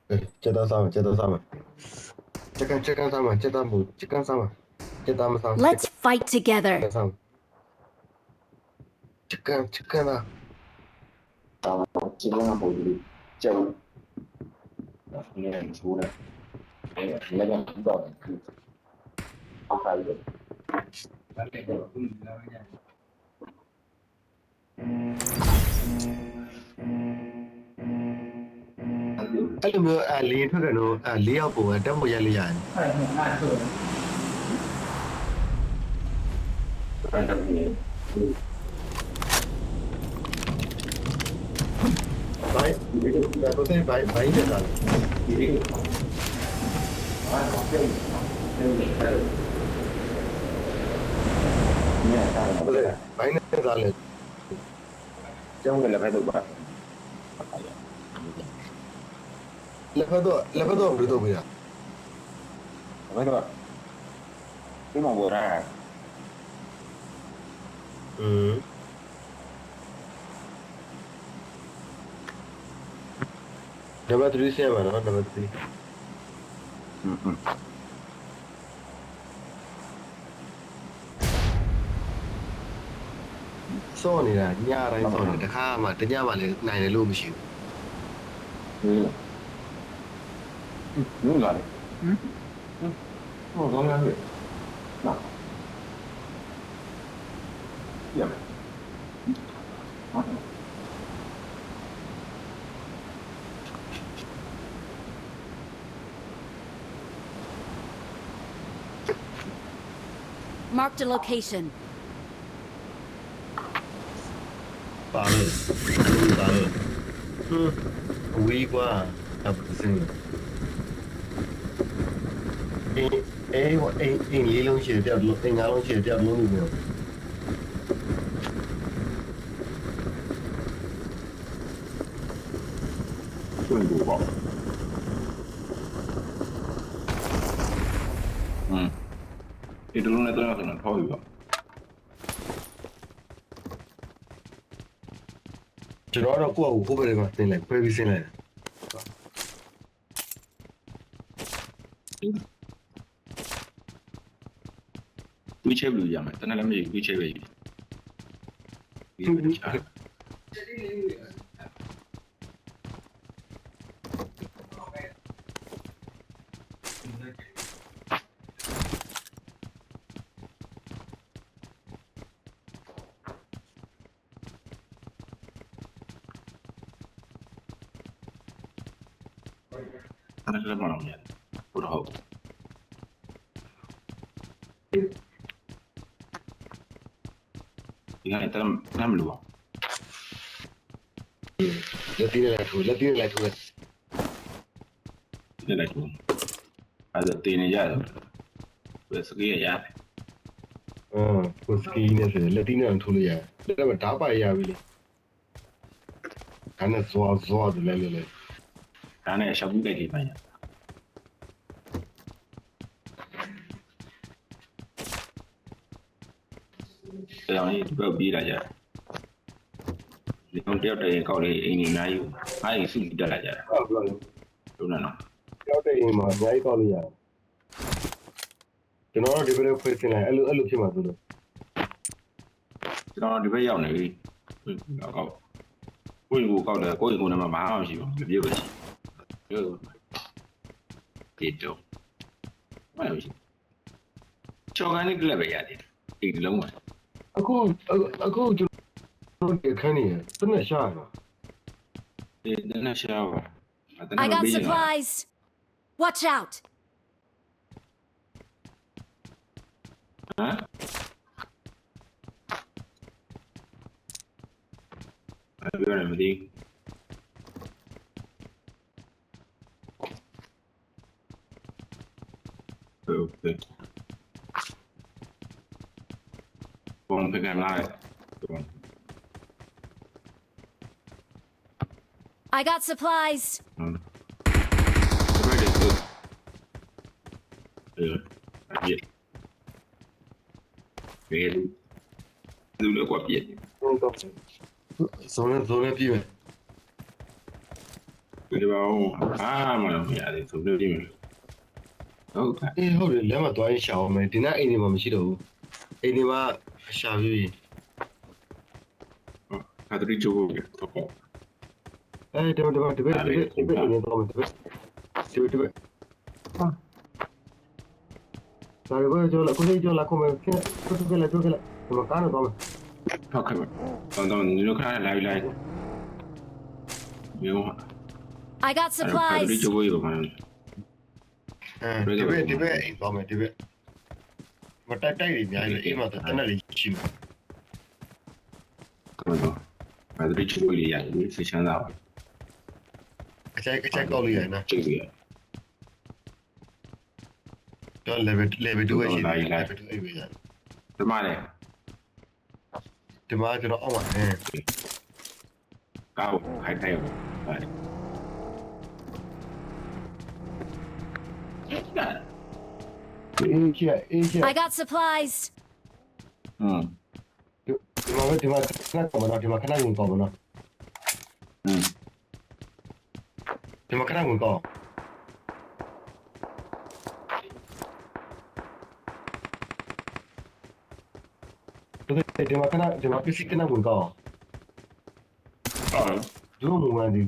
接到上面，接到上面，这干上面，这干不，这干上面，这干不上， Let's fight 这 together. 干上面，这干啊，这个不是叫你很出的，那个知道的是，他还有，အဲ့လိုမျိုးလေထွက်တယ်လို့၄ယောက်ပို့တက်ဖို့ရလေးရတယ် 反正你。 ဘိုင်းဒါကိုသိဘိုင်းနေတာလေဟုတ်တယ်ဘိုင်းနေတာလေ ကျောင်းကလည်းပဲတော့ပါ လက်ဖက်တော့ဘယ်လိုလုပ်ပြရ ဘယ်တော့ဒီမှာဘောရာ နံပါတ်3ဆင်းရမှာနော်နံပါတ်3စောနေတာညတိုင်းစောနေတခါမှတညမှလည်းနိုင်တယ်လို့မရှိဘူး နူလာလေဟမ်ဟောကောင်းလားလေနာရမယ် Marked a location. ပါလို့အဝေးကွာအပစင်းအေးလေးလုံးရှိတယ်ပြောင်းငါးလုံးရှိတယ်ပြောင်းလုံးနေတယ် 顺路吧ဒီတလုံးနဲ့တော့ဆိုတော့ထောက်ယူပါ ကျွန်တော်တော့ကိုယ့်အကိုဟိုဘက်မှာတင်လိုက်ခွဲပြီးဆင်းလိုက် ဝီချဲဘလူးရမယ်တနေ့လည်းမရဝီချဲပဲဒီချာ အဲ့ဒါလည်းမလုပ်ရဘူးဟုတ်ဟုတ်ဒီကနေတမ်းမလို့ပါ လက်တီးလိုက်ထိုးလက်တီးလိုက်ထိုး ဒီလိုက်တော့အဲ့ဒါတင်းနေရတယ်ဘယ်စကေးရတယ် ကိုစကီနဲ့ဆိုလက်တီးနဲ့ထိုးလို့ရတယ်ဒါပေမဲ့ဓာတ်ပါရပြီလေဒါနဲ့ဇွာတယ်လဲလဲ ဒါနဲ့ရှောက်ပြီးလိုက်ဒီပိုင်းတရားကြီးဒီဘက်ပြေးလာကြဒီတော့တယောက်တည်းကောက်လေးအိမ်နေအများကြီးအားကြီးစုပြီးတက်လာကြတာ ဟုတ်ပြောလို့ လုံးနော် ကြောက်တဲ့အိမ်မှာအများကြီးကောက်လို့ရတယ်ကျွန်တော်တို့ဒီဘက်ဖွေးဆင်းလိုက်အဲ့လိုဖြစ်မှာဆိုလို့ ကျွန်တော်ဒီဘက်ရောက်နေပြီကောက်ကိုယ့်ကိုကောက်တယ်ကိုယ့်ကိုယ်နဲ့မှမအားမရှိဘူးပြေးပဲရှိပြေးတော့မရဘူးချော်ကန်လေးကလည်းပဲရတယ်ဒီလုံးပါ အခုကျွန်တော်ဒီခန်းနေတနက်ရှာရမှာ ဒီနေ့ရှာပါ I got supplies. Watch out. ဟမ်အဲ့ဒါလည်းမသိ Okay. Bon, pick him live. I got supplies. Ready, good. Yeah. Ready. လူလည်းကွာပြည့် ဇုံနဲ့ပြည့်မယ် ပြ ဒီပါဦးအားမလို့မရတယ်ဆိုလို့ဒီမှာဟုတ်ကဲ့ အေးဟုတ်တယ်လက်မသွားရင်ရှောင်းမယ်ဒီနေ့အိမ်ဒီမှာမရှိတော့ဘူးအိမ်ဒီမှာရှာပြီး ဟာတူချိုးကိုတော့ပေါ့ အဲဒီမှာဒီဘက်အိမ်နေတော့မယ်ဒီဘက်ဟာဒါရီဘယ်ကျော်လာကိုလေးကျော်လာကိုမယ်ခက်ခက်လာဒီမှာကားတော့မယ် ဟုတ်ကဲ့တော့ဒီလိုခါလာလိုက်မျိုးဟာ I got ဟာတူ supplies. ချိုးကိုရောမှာ ဒီဘက်အိမ်တော့မယ်ဒီဘက်မတိုက်တွေအများကြီးအိမ်မှာတနက်လေးရှိမှာ ကတော့ဟာတူချိုးကိုရရတယ်ဆွချမ်းသာပါ အချက်ကောက်လို့ရနော် ချိုးရ တော့ level 2ပဲရှိတယ် level 2ပဲရ ဒီမှာလေ ဒီမှာကျွန်တော်အောက်မှာအဲ ကောက်ခိုင်ထိုင်ပါ အေး I got supplies. ဒီမှာခဏကောမနော်ဒီမှာခဏဝင်ကောမနော်ဒီမှာခဏဝင်ကောဒီမှာပစ္စည်းခဏဝင်ကော ဟုတ် ဘယ်လိုမှမဝင်သေး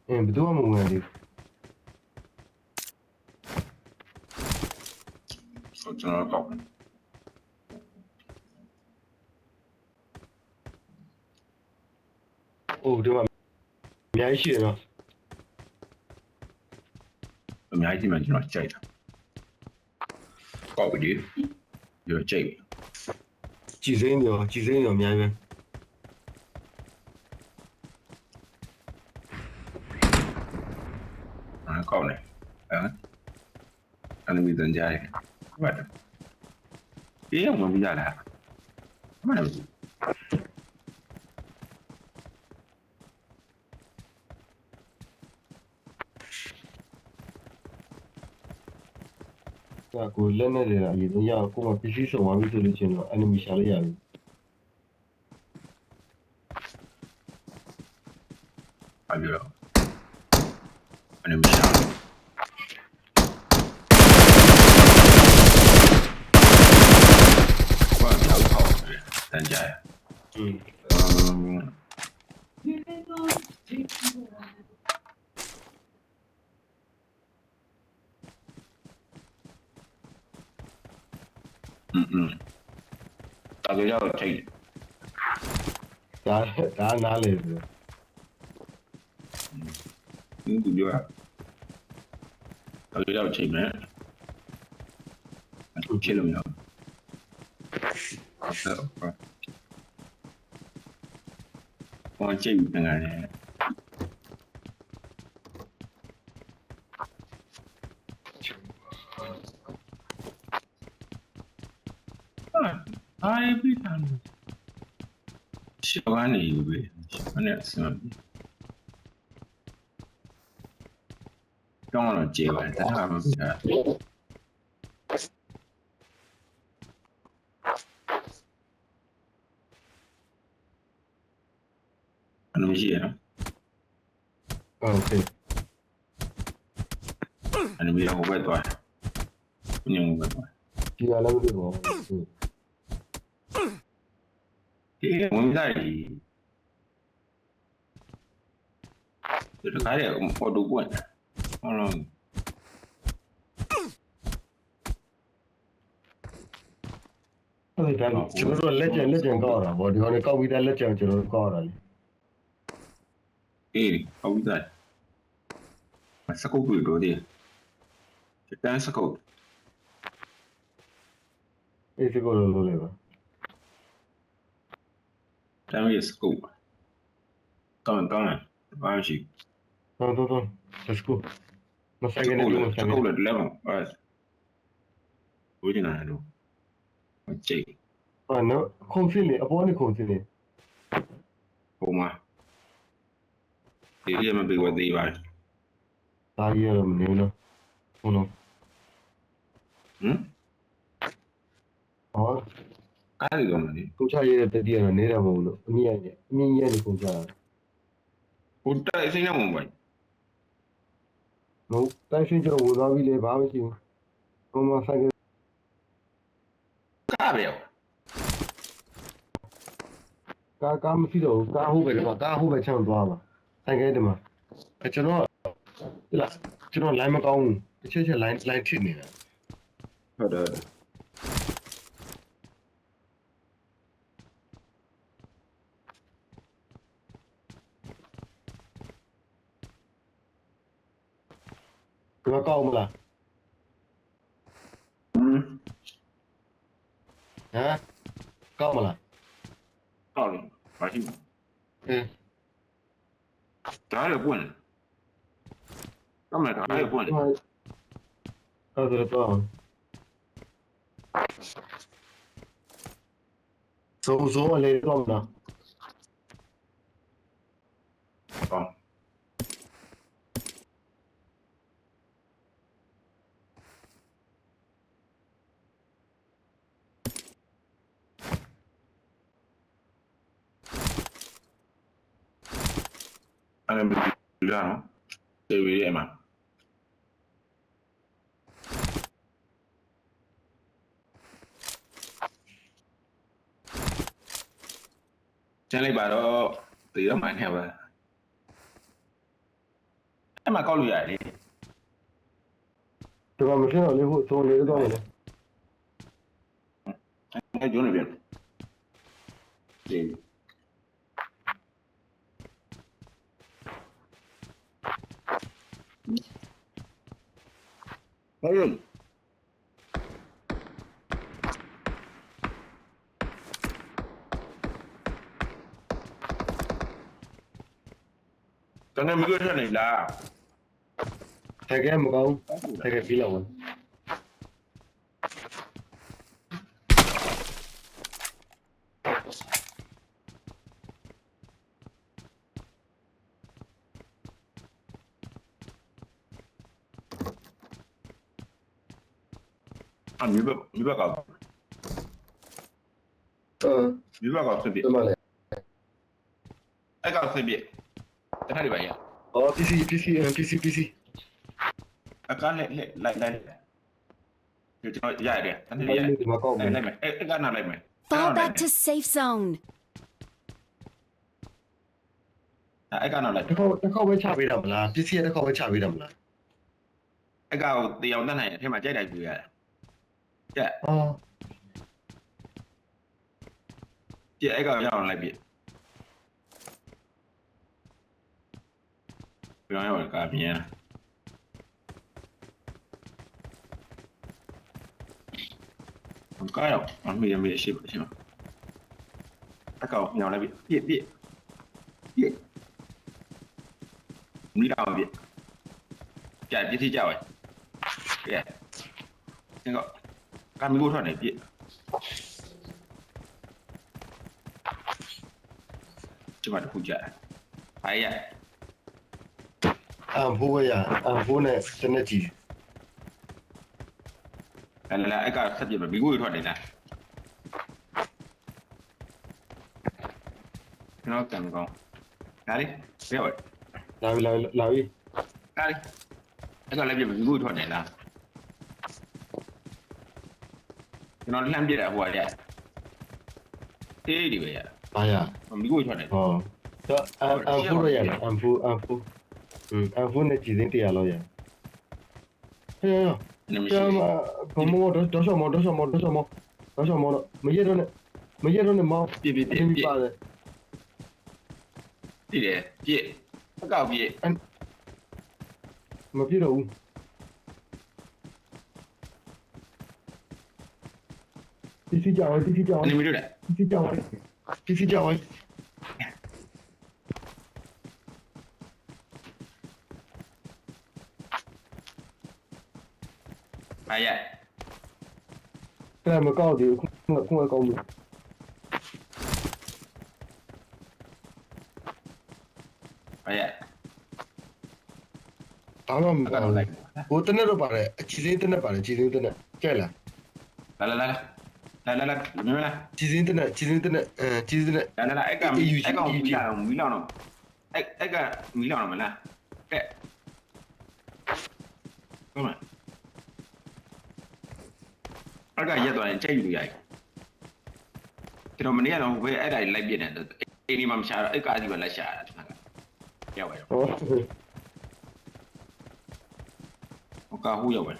ဘယ်သူမှမဝင်သေး ဆိုကျွန်တော်ကောက် အိုးဒီမှာအများကြီးရှိရနော် အများကြီးမှကျွန်တော်ကြိုက်တာကောက်ပြီးရောကြိုက် ကြည်စိမ်းရောအများကြီးပဲ ကောက်နေအဲ့လိုမျိုးကြရတယ်ဟုတ်တယ်အေးမပြရလားမှန်တယ် ကိုလက်နဲ့တွေအရင်ရကိုမပစ္စည်းဆုံးသွားပြီဆိုလို့ချင်းတော့ enemy ရှာလိုက်ရပြီ ဘာပြောတော့အဲ့လိုမရှိဘူးဘာလို့ဟောတန်ကြရဒါကြတော့ထိတ် ဒါနားလေဆို သူပြောတာဒါကြတော့ထိတ်မယ်အခုချစ်လို့မရဘူးဘာကြည့်နေလဲအားရပြီလားရှေ့ကနေယူပြီမနေ့စမ်းတော့ကြေပါတာဟာမပြအနမရှိရနော် โอเค အနမီဟိုဘက်သွားညငဘက်သွား ဒီကလည်းမတွေ့ပါဘူး ဒီဝင်လာကြီးဒီကားရဲ့အော်တိုပွင့်ဟုတ်လား ဟုတ်တယ်ဒါကျွန်တော်တို့လက်ကျန်ကောက်တာဗောဒီကောင်လေးကောက်ပြီးသားလက်ကျန်ကျွန်တော်တို့ကောက်ရတာလေ အေးဟုတ်ပြီစကုတ်ပြီးတော့ဒီတန်းစကုတ် အေးစကောလို့လို့လေပါ တန်းရဲ့စကုတ်တောင်းဘာရှိ တော့ let's go မဆိုင်ကနေလို့မ စ ဆိုင် ကု နေ တ်လည်းလည်းအဲဘုရားနာတော့ကြိတ် ဟာနော်ခုံစင်းလေအပေါ်နေခုံစင်းလေ ပုံမှာဒီရမပြေဝသေးပါ ဒါကြီးရတော့မနေနော်ဟုတ်နော် ဟမ် ဟော ကားရီကောင်းတယ် ကိုချရတဲ့တတိယတော့နေတာမဟုတ်လို့အမြင့်ရနေကိုချတာ ဟိုတိုက်စိမ့်နေမှာ မဟုတ်တိုင်းရှင်းကျော်ဝင်သွားပြီလေဘာမှမရှိဘူးဟိုမှာဆိုင်က ကားပဲရော ကားမရှိတော့ဘူးကားဟုတ်ပဲဒီမှာကားဟုတ်ပဲချမ်းသွားပါဆိုင်ကဲဒီမှာကျွန်တော်ဒီလားကျွန်တော် line မကောင်းဘူးတစ်ချက် line ဖြစ်နေတာ ဟုတ်တယ် ဒီမှာကောက်မလား อืม ဟမ်ကောက်မလား ကောက်လို့မရှိဘူး အင်း ဒါရပွင့်တော့မယ်ဒါရပွင့် ဟုတ်တယ်တော့စိုးအလေးတော့မလား ဟောအဲ့ဒါမရနော်တေးဝေးရဲ့မှာကျန်လိုက်ပါတော့တေးတော့မှနေပါအဲ့မှာကောက်လို့ရတယ်လေ ဒီမှာမဖြစ်တော့လေဟိုစိုးလေးတော့လေ အဲ့ကျုံးနေပြန်တေးဟုတ်ရဲ့တကယ်မကြွထနေလား ဆိုင်ကဲမကောင်းဆိုင်ကဲပြီးလောက်ဝင် အမြဘကောက် မြဘကောက်ဖြစ်ဖြစ် ဒီမှာလေ အဲ့ကောက်ဖြစ်ဖြစ်တခါတည်းပါရ အော် PC အကားလိုက်ကျွန်တော်ရတယ်တနေ့ရ ဒီမှာကောက်မယ် လိုက်မယ်အဲ့ကနားလိုက်မယ် Fall back to safe zone. အဲ့ကနားလိုက် တစ်ခေါက်ပဲချပေးတာမလား PC တစ်ခေါက်ပဲချပေးတာမလား အဲ့ကောက်တရားတတ်နိုင်အထက်မှာကြိုက်တယ်ပြရတယ်ကြက် အော် ကြက်အဲ့ကောက်ရအောင်လိုက်ပြပြောင်းရအောင်ကားပြန်ကားရောက်အမေရှိပါရှိပါအဲ့ကောက်ညောင်းလိုက်ပြမိလာပြကြက်ပြတိကြပါကြက်ငါကမီကိုထွက်နေပြကျမတို့ကြက်အားရ အမ်ဖိုးရအမ်ဖိုးနဲ့စနက်ကြီး အဲ့လာအဲ့ကဆက်ပြမီကိုထွက်နေလားနော်ကံကောင်းဒါလေးပြော လာပြီ ဒါလေးအဲ့ကလည်းပြမီကိုထွက်နေလားကျွန်တော်လှမ်းပြတာဟိုရတေးဒီပဲရ အားရ မီကိုထွက်နေ ဟောတော့အမ်ဖိုးရရအမ်ဖိုးအမ်ဖိုးနဲ့ကြည်စင်းတရားလို့ရဟဲ့ နေမရှိ ကျမဘမောတော့ဆောမောမရတော့နဲ့မောင်း ပြပြ အင်းပါတယ် တည်တယ်ပြအကောက်ပြ မပြတော့ဘူးPC ကြောင်း နေမလို့လား PC ကြောင်း အားရ အဲ့မကောက်သေးဘူးခုကောက်လို့ အားရ ဘာမှမ အ ကော ကောက် က် လိုက် ဟိုတနေ့တော့ပါတယ်အချီစင်းတနေ့ပါတယ်ချီစင်းတနေ့ကြဲလား လာမင်းလား ချီစင်းတနေ့ချီစင်းတနေ့အဲ့ကမီလောင်တော့အဲ့ကမီလောင်တော့မလားကဲ ဟုတ်လားအဲ့ကရက်သွားရင်ချိန်ယူရိုက်ကျွန်တော်မနေ့ကတော့ဘယ်အဲ့ဒါလိုက်ပြနေတယ်အိမ်ဒီမှာမရှာတော့အဲ့ကားကြီးပဲလိုက်ရှာတာဒီမှာကရောက်ပါရော ဟုတ် ဟိုကားဟိုးရောက်ပါ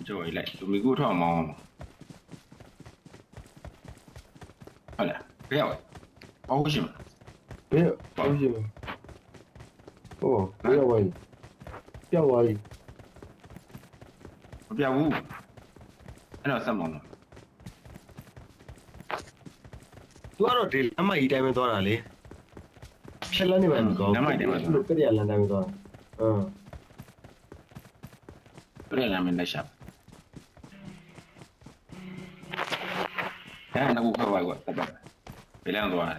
ကျော်လိုက်လူမီကိုထောက်မောင်းဟုတ်လားပြောက်အောက်ရှိမ ဘယ်ဟုတ်ရှိဟိုဘယ်ရောက်ပါ့ပြောက်သွားပြီ မပြောက်ဘူးအဲ့တော့ဆက်မောင်းတော့ သူကတော့ဒီလမ်းမကြီးတိုင်းပဲသွားတာလေဖြက်လန်းနေမှမကောင်းလို့ပြည့်ရလမ်းတိုင်းပဲသွားပြည့်လာမင်းလက်ရှာအဲ့ဒါကဘာကွာတက်ပါဘယ်လမ်းသွားလဲ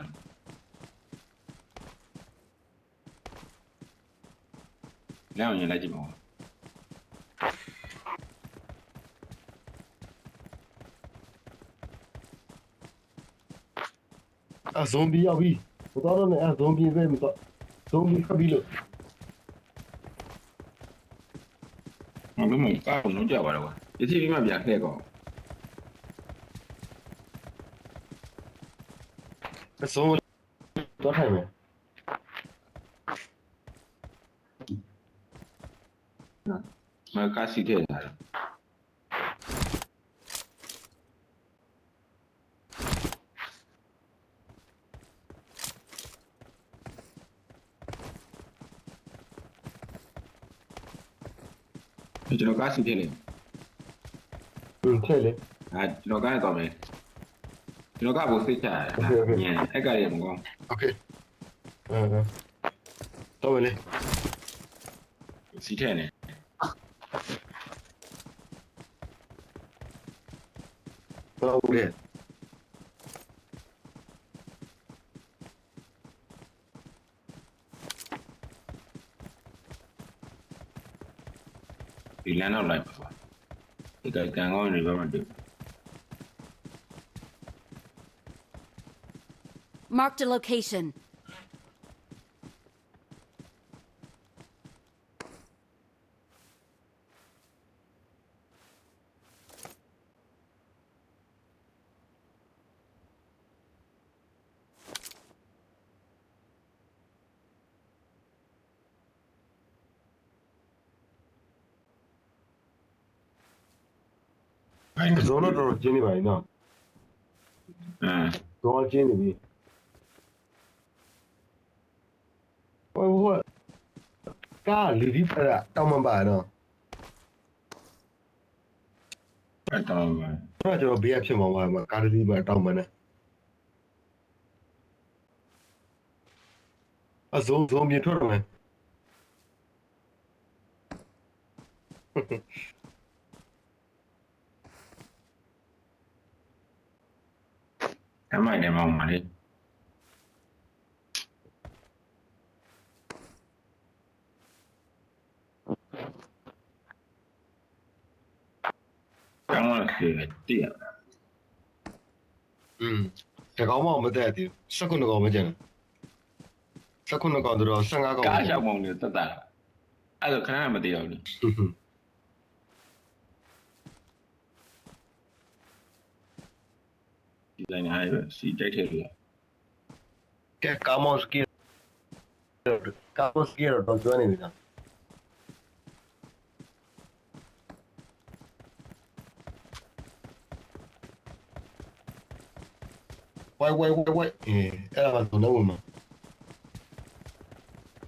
လမ်းရင်လိုက်ကြည့်ပါဦး ဇွန်ဘီရောက်ပြီမတော်တော့နဲ့ဇွန်ဘီပဲမတော်ဇွန်ဘီခပ်ပြီလို့ မလို့မကားလုံးကြပါတော့ကွာဒီစီပြီးမှပြန်ခဲ့ကော ဇွန်တော့ထိုင်မယ် မကားစီထဲလာတယ်ကျွန်တော်ကားစီထဲလေ ထဲလေ ကျွန်တော်ကားနဲ့တော့မယ်ကျွန်တော်ကဘိုးစိတ်ချရတယ်ညံအဲ့ကားရေမကောင်း โอเคတော့မယ်လေ စီထဲနေ တော့လေ ဒီလမ်းတော့လိုက်ပါကွာဒီကကန်ကောင်းနေပါမှတွေ့ Marked a location. ဇွန်တော့ကျင်းနေပါပြီနော်ဇွန်ကျင်းနေပြီဟိုကားလီဒီဖရာတောင်းမှပါနော် အဲ့တော့ပါ တော့ကျွန်တော်ဘေးကဖြစ်မှာပါကားလီဒီမှာတောင်းမှနဲ့ဇွန်မြေထွက်တော့မယ် အမိုက်နေမောင်းပါလေကောင်းလားခေတည်း တကောင်မှမတက်သေးဘူး19ကောင်မကျန်19ကောင်တော့15ကောင် ကားရောက်မောင်းနေတက်တာအဲ့ဒါခဏမတည်တော့ဘူးဒီဇိုင်နာရဲ့စီတိုက်ထဲလို့ ကဲကာမော့စကီတော့ကျွမ်းနေပြီလားဝိုင်အဲ့ဒါကဇုံနဲ့ဝင်မှာ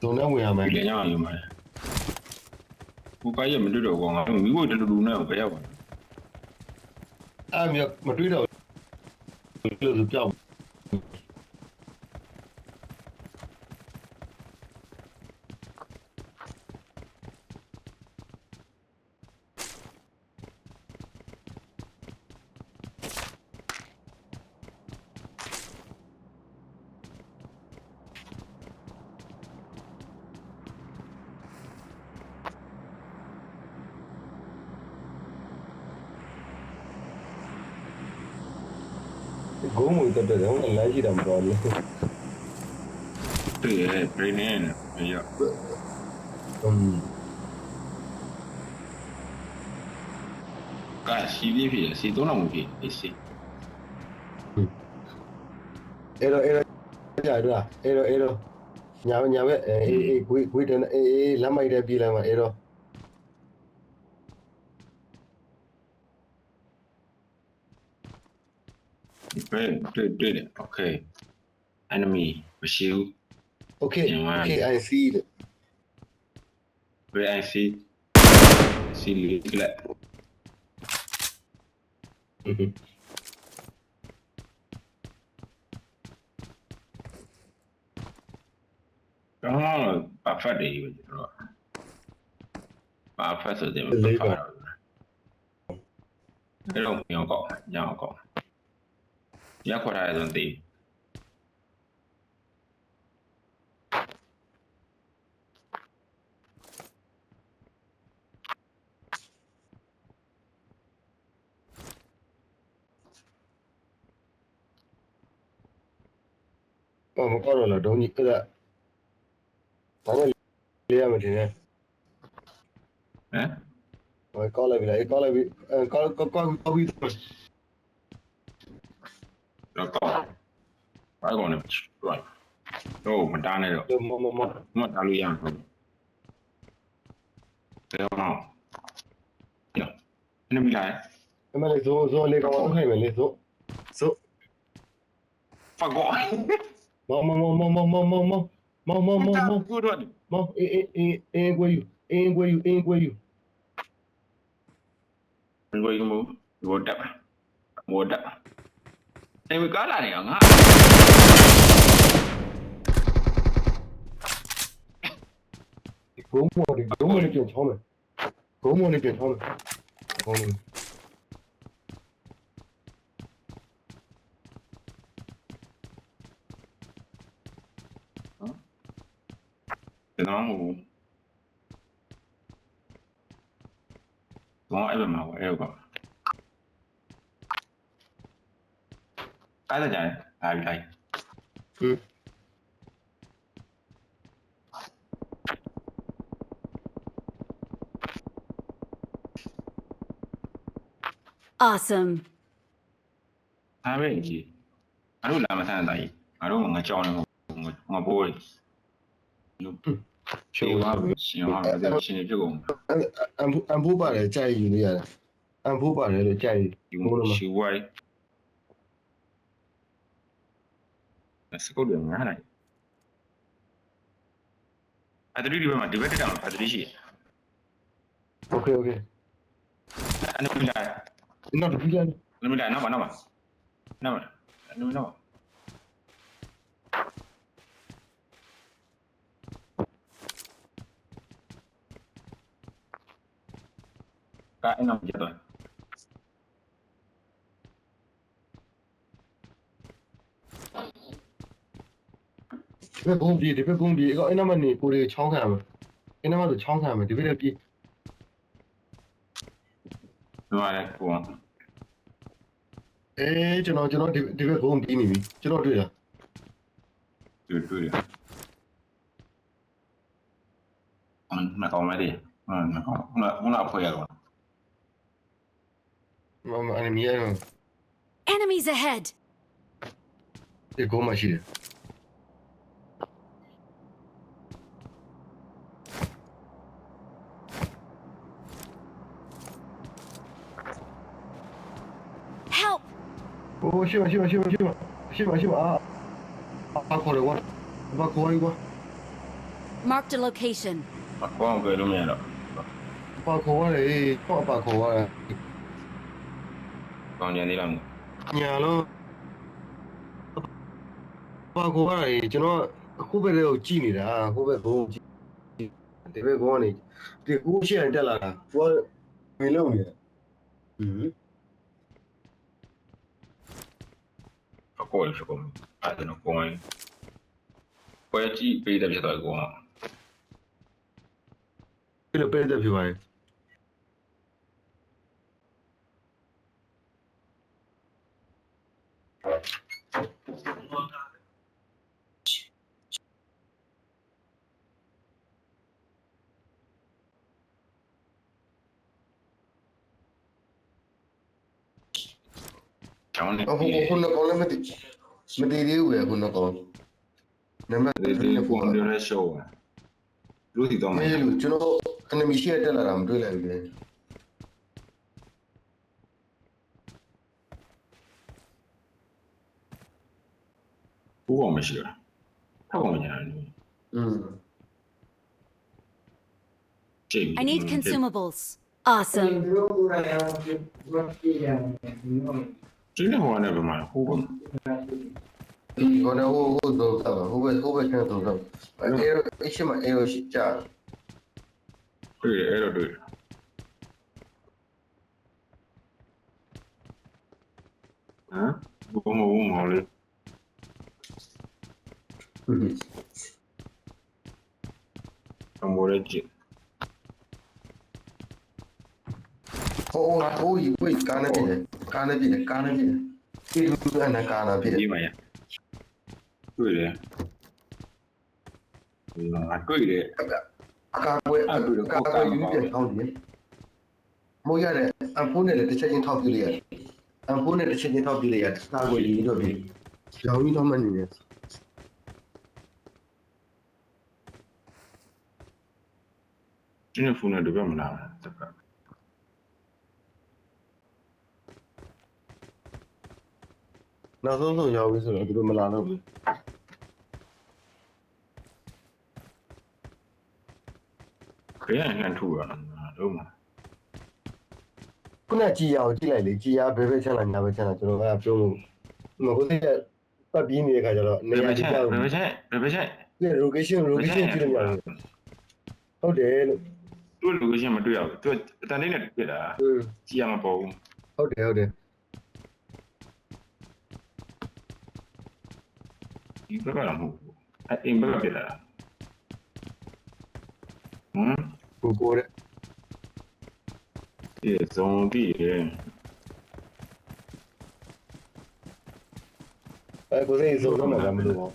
ဇုံနဲ့ဝင်ရမယ် ဒီလည်းရအောင်ယူမှာဘုရားရမတွေ့တော့ကောင်းအောင်မိဖို့တူတူနဲ့ပဲရောက်ပါ အဲ့မျိုးမတွေးတော့လို့ဆိုပြောင်း ဂုံးမွေတက်တယ်ဟိုလမ်းရှိတာမတော်ဘူး တွေ့ရဲ့ brain နဲ့ရ ကစီးပြီးဖြစ်စီသုံးတော်မူဖြစ်အေးစီ အဲ့တော့ကြာတော့အဲ့တော့ညာပဲအေးခွေးတန်းအေးလမ်းမိုက်တဲ့ပြေးလိုက်မှာအဲ့တော့ တွေ့တယ် okay enemy မရှိဘူး okay I see it where I see little တော့ပါဖတ်တယ်ပဲကျွန်တော်ပါဖတ်ဆိုတယ်ပါဖတ်တော့အဲ့တော့ညောင်းကောရခွာရတဲ့တေး မကောက်တော့လားဒုံးကြီးအဲ့ဒါဘာလဲလေးရမတင်နဲ့ ဟမ် ကောက်လိုက်ပြီလားကောက်လိုက်ပြီကောက်ပြီး တော့ကောဘာကောလဲတော့မတားနဲ့တော့ မ တားလို့ရမှာဟုတ်တယ်တော့ညနေမိလာ အမလေးဇိုးလေးကောင်တော့ခိုင်မယ်လေဇိုး ဖတ်ကော မောင် ကူတော့ အေးကွေးယူ ဘယ်လိုယူမို့ဘောတက်အဲ့မကားလာနေအောင်ငါ ဂုံးမော်လေးပြန်ချောင်းမယ်ဂုံးမော်လေးပြန်ချောင်းမယ်ကောင်းတယ် ကျွန်တော်ဟိုတော့အဲ့မှာအဲ့ကောကားကြတယ်အားလိုက် Awesome. အားပဲကြီးအားလို့လာမဆန်းတိုင်းအားလို့ငါကြောင်းနေငါပိုးလူရှေးဝါရှင်ဟာရှင်ပြုတ်ကုန် အန်ဖိုးပါတယ်ကြိုက်ယူနေရတယ်အန်ဖိုးပါတယ်လို့ကြိုက်ယူမို့လို့ ရှေးဝါစကုတ်တယ်ငါနိုင်အတရီဒီဘက်မှာဒီဘက်တက်တာအတရီရှိ Okay အနမလာ not the villain နမလာနောက်ပါကာအနောက်ကျတော့ ဒီဘက်ကုန်းပြေအဲ့နမနေကိုတွေချောင်းခံရမယ်အဲ့နမဆိုချောင်းခံရမယ်ဒီဘက်လည်းပြေ တော့လည်းကို ကျွန်တော်ဒီဘက်ကုန်းပြေးနေပြီကျွန်တော်တွေ့တာ တွေ့တယ်မကောင်းမလေးမကောင်းဖွဲ့ရတော့ enemy Enemies ahead. ဒီကုန်းမှာရှိတယ် Help. โอ้ရှိပါအာခေါ်တယ်ကွာဘာခေါ်ရကွာ Marked a location. ဘောင်းကြလို့မရတော့ ဘာခေါ်ရတယ်တော့ဘာခေါ်ရ ကောင်းကြနေလား ညာလို့ဘာခေါ်ရကျွန်တော်အခုပဲကိုကြည့်နေတာဟိုဘက်ဘုံကြည့်ဒီဘက်ကောနေဒီကူးရှင်းတက်လာတာကိုကဝင်လုံးနေတယ် အကောရကုန်အဲ့ဒါတော့ကိုယ်ပွဲကြည့်ပေးတဲ့ဖြစ်တော့ကို ဘယ်လိုပဲတဲ့ဖြစ်ပါလဲ ကျောင်းနဲ့ ဟိုခုနကောင်လည်းမတည်သေးဘူးပဲခုနကောင်နံပါတ် ဒီ 3 ဒီ နဲ့ ပုံ 4 ပြောလဲရှော့ပါလူစီတော့မယ် အေးလို့ကျွန်တော် enemy ရှိတက်လာတာမတွေ့လိုက်ဘူးလေ ဘူးအောင်မရှိလားထောက်အောင်ညာလို့ อืม ကြည့် I need consumables. Awesome. ဒီနေ့ဟိုကနေပဲမှာဟိုဘ ဒီကောင်တော့ဟိုတော့ဟိုဘက်ချမ်းတော့အဲ့ရှိမအဲ့ရှိကြ တွေ့တယ်အဲ့တော့တွေ့တယ်ဟမ်ဘုံမဟုတ်လေ အမောရကြည့် ဟိုဝေးကားနေပြီဒီလိုနဲ့ကားနေပြီ ဒီမှာရတွေ့တယ်ဒီမှာတွေ့တယ် အကာကွယ်ယူပြန်ထောက်တယ်မိုးရတယ်အဖုန်းနဲ့လည်းတစ်ချက်ချင်းထောက်ပြလိုက်ရတယ်အဖုန်းနဲ့တစ်ချက်ချင်းထောက်ပြလိုက်ရတယ်ကာကွယ်ယူတော့ပြီရောင်းကြီးတော့မနေနဲ့ ဒီနေ့ဖုန်းနဲ့တပြတ်မလာတက်က နောက်ဆုံးရောက်ပြီဆိုတော့သူတို့မလာတော့ဘူး ခရမ်းဟန်ထူရတာတော့မှာ ခုနကြည်ရအောင်ကြည့်လိုက်လေကြည်ရဘယ်ဘက်ချမ်းလာညာဘက်ချမ်းလာကျွန်တော်ကပြောလို့မဟုတ်သေးတဲ့ပတ်ပြီးနေတဲ့ခါကျတော့နေရာကြီးကြောက် ဘယ်ချက် ဒီ location ကြည့်လို့ရတယ်ဟုတ်တယ်လို့ သူ့ location မတွေ့ရဘူးသူအတန်လေးနဲ့တွေ့တာကြည့်ရမှာပေါ့ဘူး ဟုတ်တယ် ဒီဘက်ကလည်းမဟုတ်ဘူးအိမ်ဘက်ကပြတာဟမ် ကိုတဲ့ ဒီဇုံတီးတယ် ကိုစိတ်ဆုံးတော့မှမလို့ပါ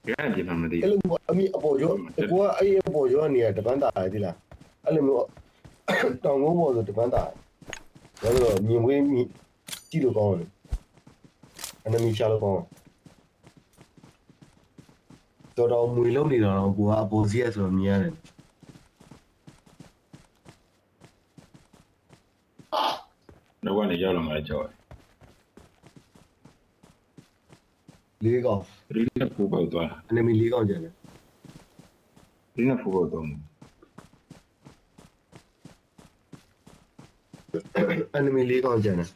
ရန်ဒီမှာမသိ အဲ့လိုအမိအပေါ်ကျော်ကိုကအဲ့အပေါ်ကျော်နေရတပန်းတာရည်လားအဲ့လိုမျိုးတောင်ကုန်းပေါ်ဆိုတပန်းတာဘာလို့မြင်ဝေးကြည့်လို့ကောင်းတယ်အနမီရှာလို့ကောင်းတော်မွေလုံးနေတော့ကိုကအပေါ်စီးရဆိုတော့မြင်ရတယ် တော့ကနေရောက်လာမှကြောက် လေးကောင် ဒီနဲ့ဖူပေါက်သွား အနမီလေးကောင်ကျန်တယ် ဒီနဲ့ဖူပေါက်တော့ enemy လေးကောင်ကျန်တယ်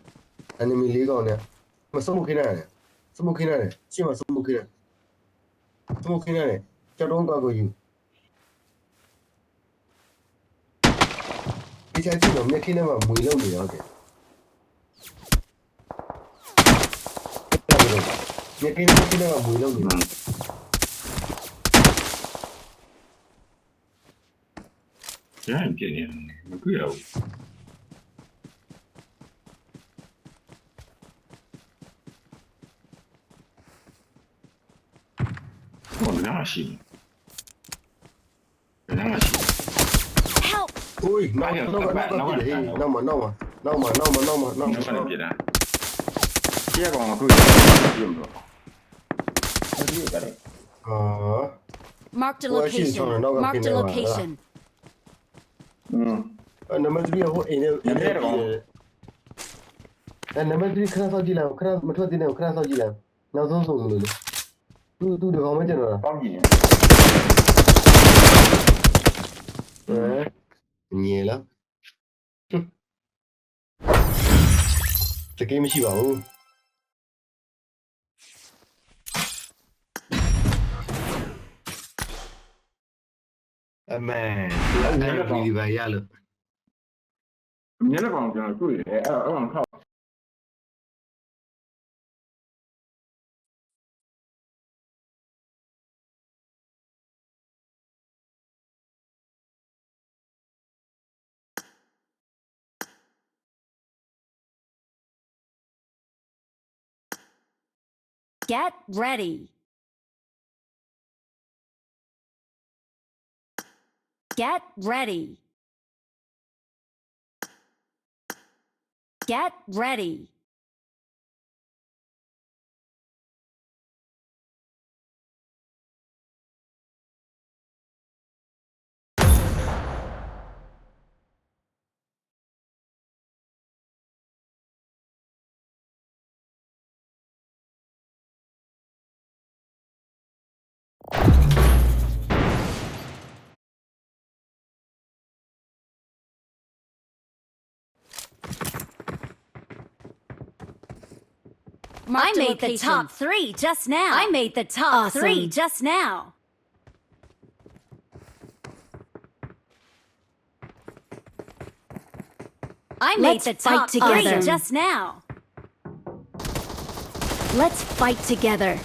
enemy လေးကောင်နဲ့မစမှုခင်းရတယ်စမှုခင်းရတယ်ရှင်းမစမှုခင်းရတယ်စမှုခင်းရတယ်ကြောက်တော့ကောက်ကိုယူဒီချာကြည့်တော့မြက်ခင်းထဲမှာမွေလုံးနေတော့တယ်မြက်ခင်းထဲမှာမွေလုံးနေ ရန်ပြင်းနေမတွေ့ရဘူးဟောနားရှိနားရှိ Help! โอ้ยน้องพี่เลยน้องมา နောက်ကနေပြတာကြည့်ရကောင်မတွေ့ဘူးလို့ဒီကလည်း อ๋อ Marked a Well, she's location. trying to knock up Marked a in there, location. နံပါတ်3ဟိုအိမ်နဲ့နံပါတ်3ခဏစောက်ကြည့်လိုက်ခဏမထွက်သေးနဲ့ခဏစောက်ကြည့်လိုက်နောက်ဆုံးဆုံးလို့လေသူဒီကောင်မကျန်တော့ တောင်းကြည့်နေ ညင်လားတကယ်မရှိပါဘူးအမေအဲ့ဒါဗီဒီယိုရလို့ မျက်နှာကောင်ကျွန်တော်တွေ့တယ်အဲ့ကောင်ခောက် Get ready. Get ready. Get ready. I made the top 3 just now. I made the top 3 just now. I made the top 3 just now. Let's fight together.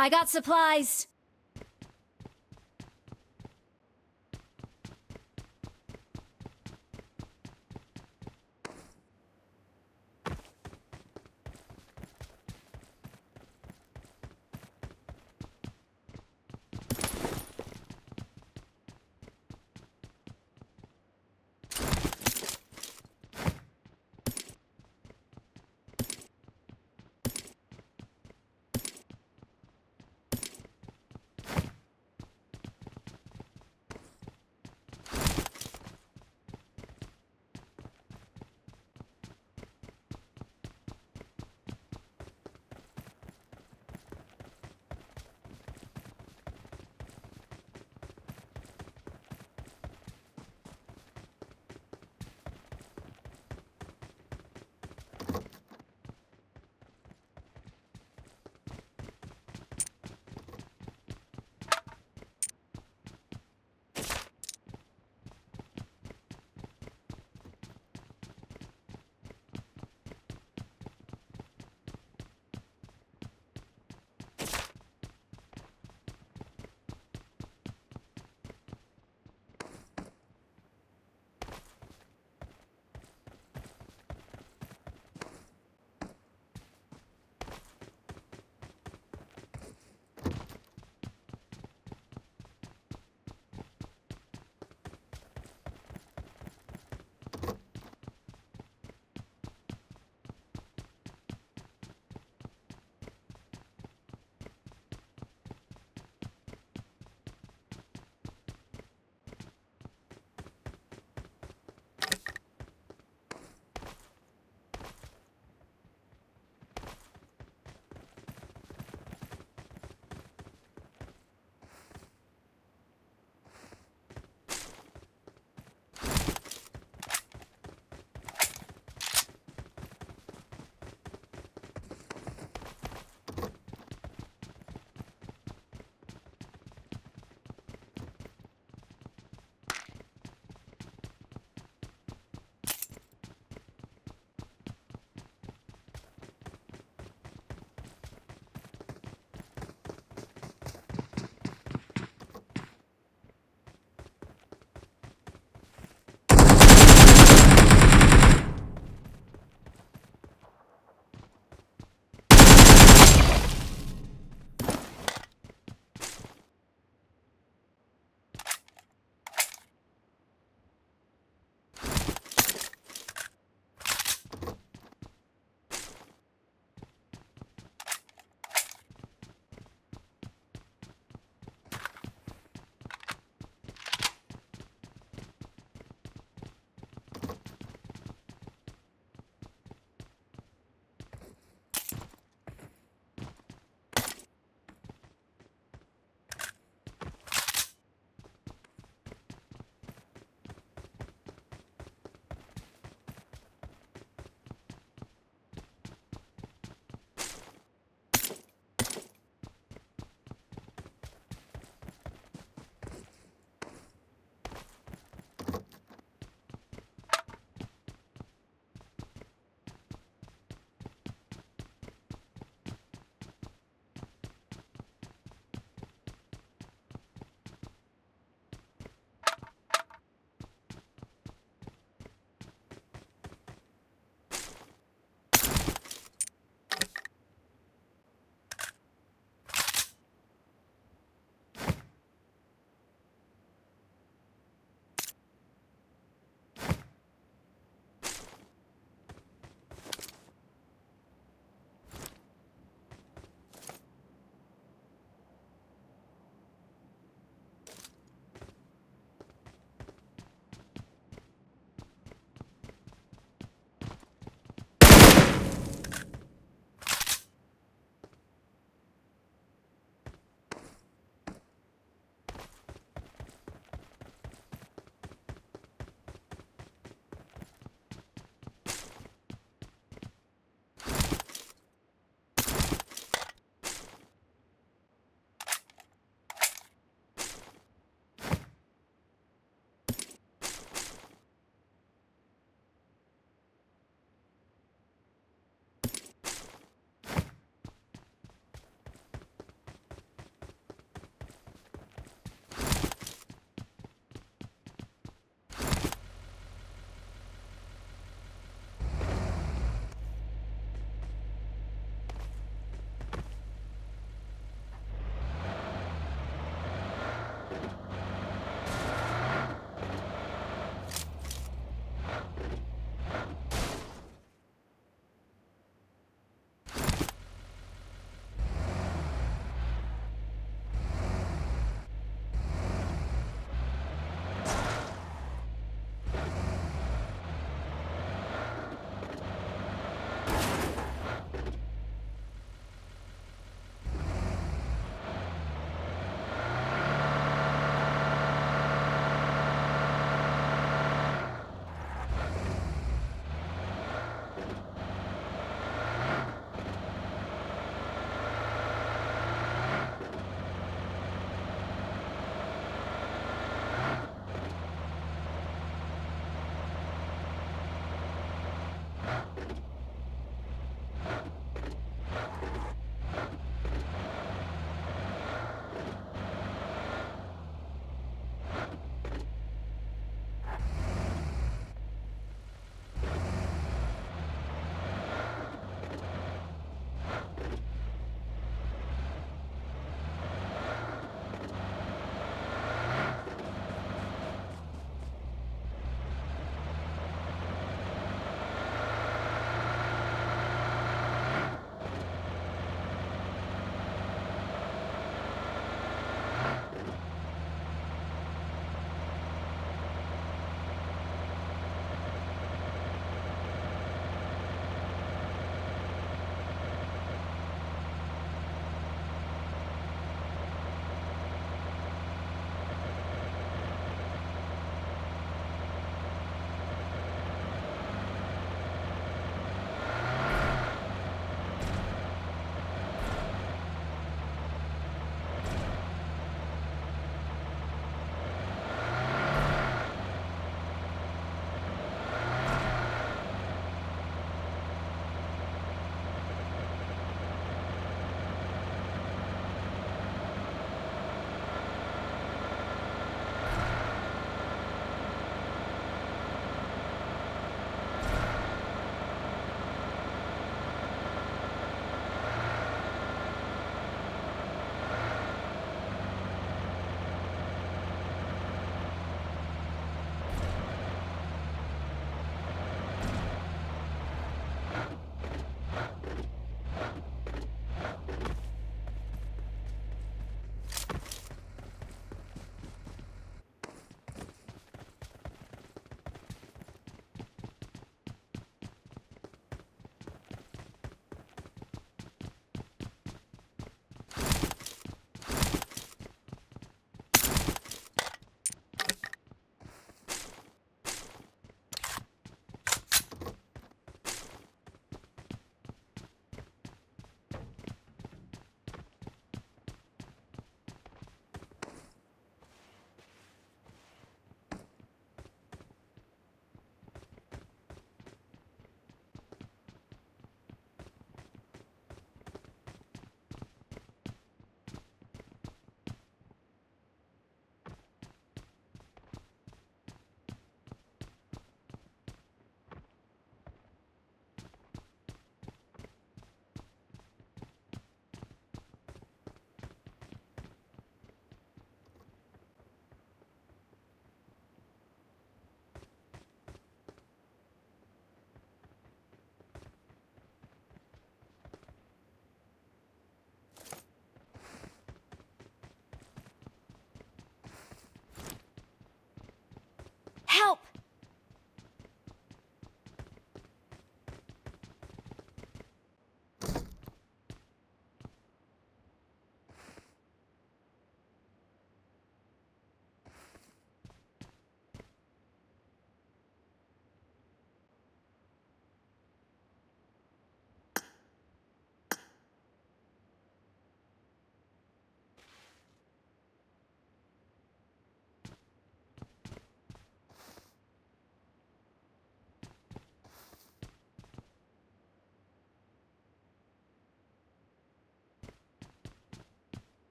I got supplies.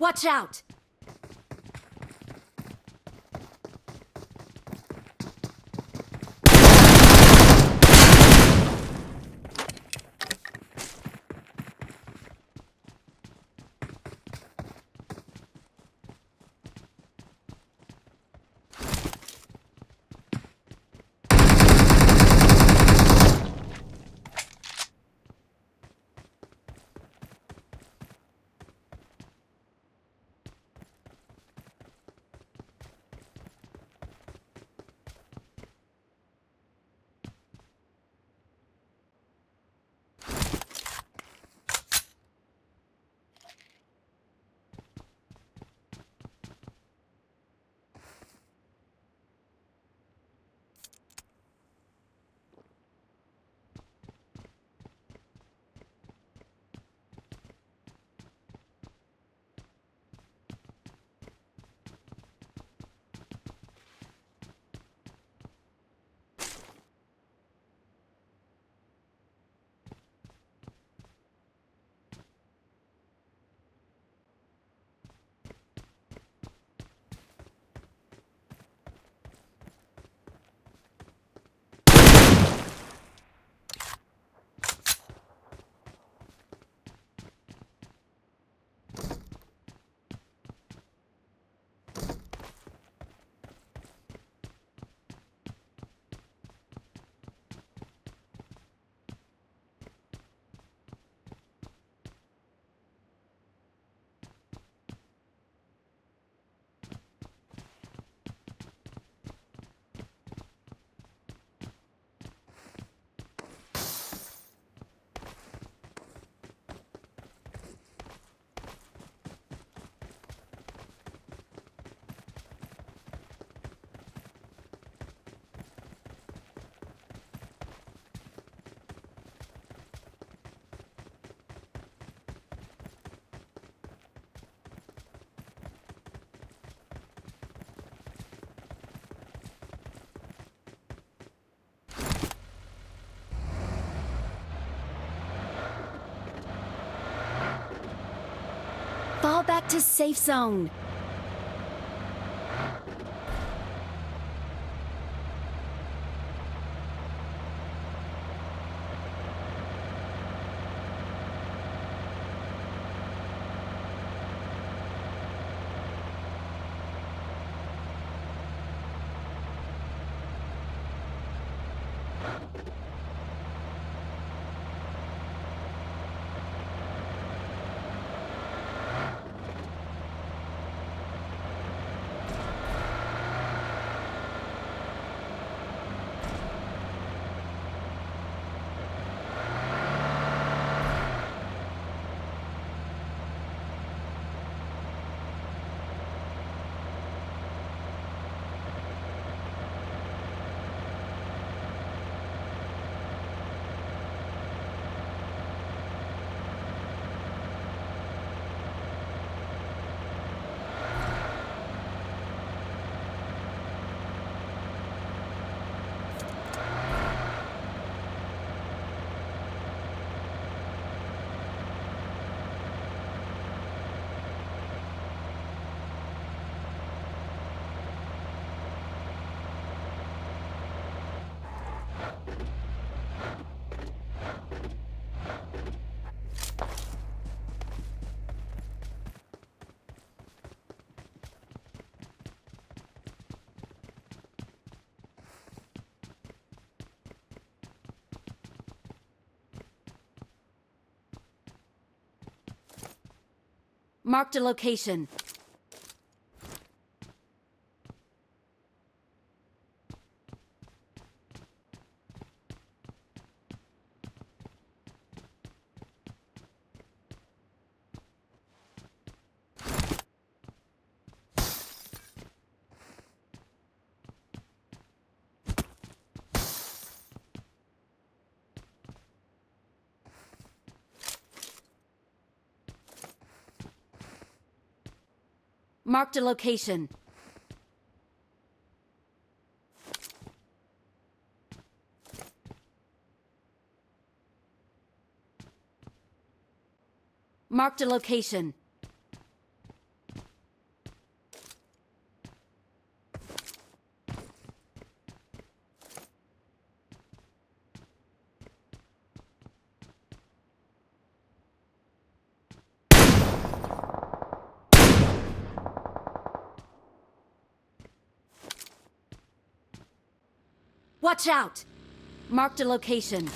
Watch out! Fall back to safe zone. Marked a location. Marked a location. Marked a location. Watch out! Marked a location.